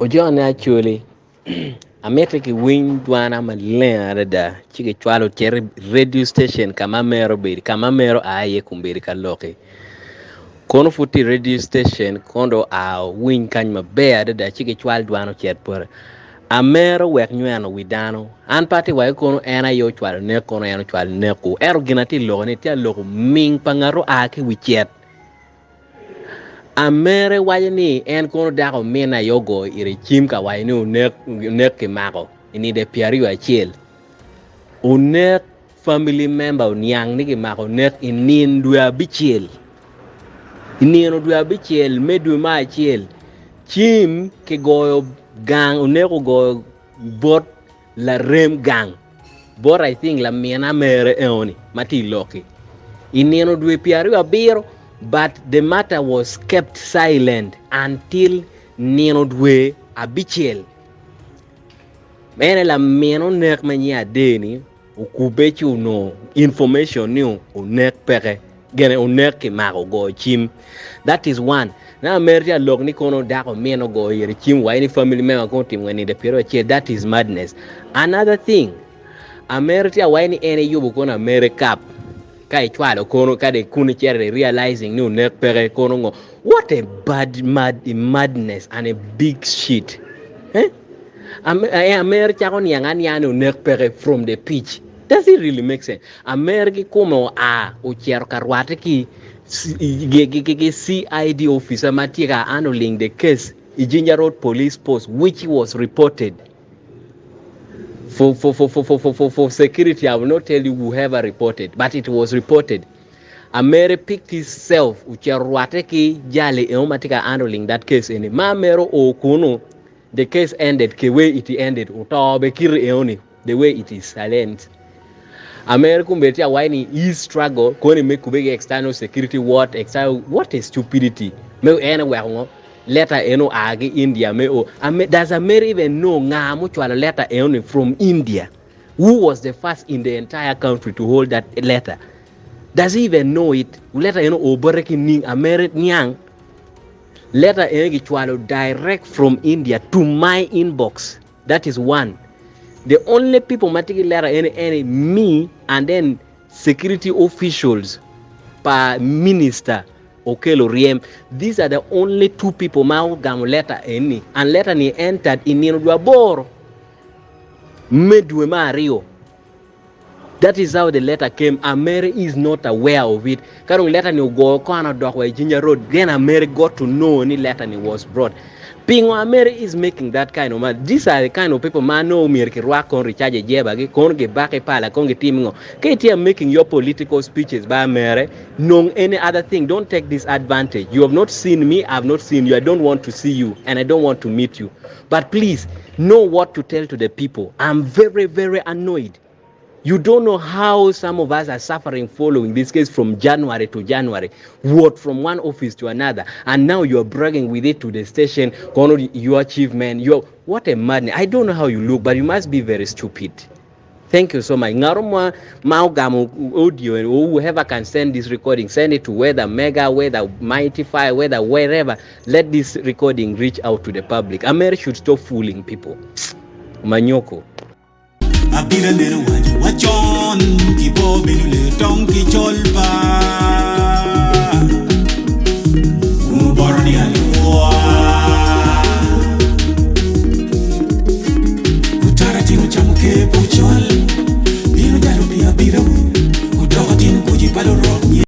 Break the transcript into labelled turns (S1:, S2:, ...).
S1: Ojon actually America win dwana malena da chike chwalo cher radio station kama mero beri kama mero aye kumberi kaloke kono futi radio station kondo a win kany maber da chike chwal dwano cher por Amero wek nyweno widano an pati wa kono ena yo chwal ne kono ena chwal ne ku ero ginati lo ne tia lo ming pangaro ake wichet Amere wajani en kono dako mina yogo ire chim ka wajni unek ke mako ini de piari wa chiel unek family member unyang ni ke mako unek inin dua bichiel inino dua bichiel medu ma chiel chim ke goyo gang uneko go bot la rem gang bot I think la miena mere eoni mati loki inino dua piari wa biro. But the matter was kept silent until Nino Dwe Abichel. Mene la meno nek manya deni ukubechu no information new unek pere gene unek ke mako go chim. That is one. Na America log ni kono dako meno go yere chim wa any family member konti when the period che that is madness. Another thing, America wa any yubu kono America kai chwalo kono kade kuni chere realizing no nek pere kono ngo what a madness and a big shit America kon yangan yano nek pere from the pitch. Does it really make sense? America komo a o chero karwate ki CID officer matika handling the case Ijinja Road police post which was reported for security. I will not tell you whoever reported, but it was reported. Amere picked himself ucharwateki jale eomatika handling that case in Mamero okuno. The case ended the way it ended utabe kiri eoni the way it is silent. Amere kumbetia wine is struggle koni make kubege external security what is stupidity me anywhere ngo letter eno agi India me o does Amere even know nga mutual letter eno from India? Who was the first in the entire country to hold that letter? Does he even know it? Letter eno oboreki ning Amere nyang letter eno gichwalo direct from India to my inbox. That is one. The only people making letter any me and then security officials per minister Okelo Riem. These are the only two people mau gam letter any and letter ni entered in Nirduaboro Medwe Mario. That is how the letter came. Amere is not aware of it. Karong letter ni go kwana dokwa Jinja Road. Then Amere got to know any letter ni was brought. Pingo Amere is making that kind of man. These are the kind of people man know mirki rwa kon recharge jeba ge kon ge bake pala kon ge timingo. KT are making your political speeches by Amere. No any other thing. Don't take this advantage. You have not seen me. I have not seen you. I don't want to see you and I don't want to meet you. But please know what to tell to the people. I'm very, very annoyed. You don't know how some of us are suffering following this case from January to January. What from one office to another. And now you're bragging with it to the station. Your achievement. What a madness. I don't know how you look, but you must be very stupid. Thank you so much. Ngaroma Maugamu audio and whoever can send this recording, send it to whether Mega, whether Mightyfy, whether wherever. Let this recording reach out to the public. Amere should stop fooling people. Manyoko.
S2: Abira nero wachon kibo binule tongi cholpa Baruli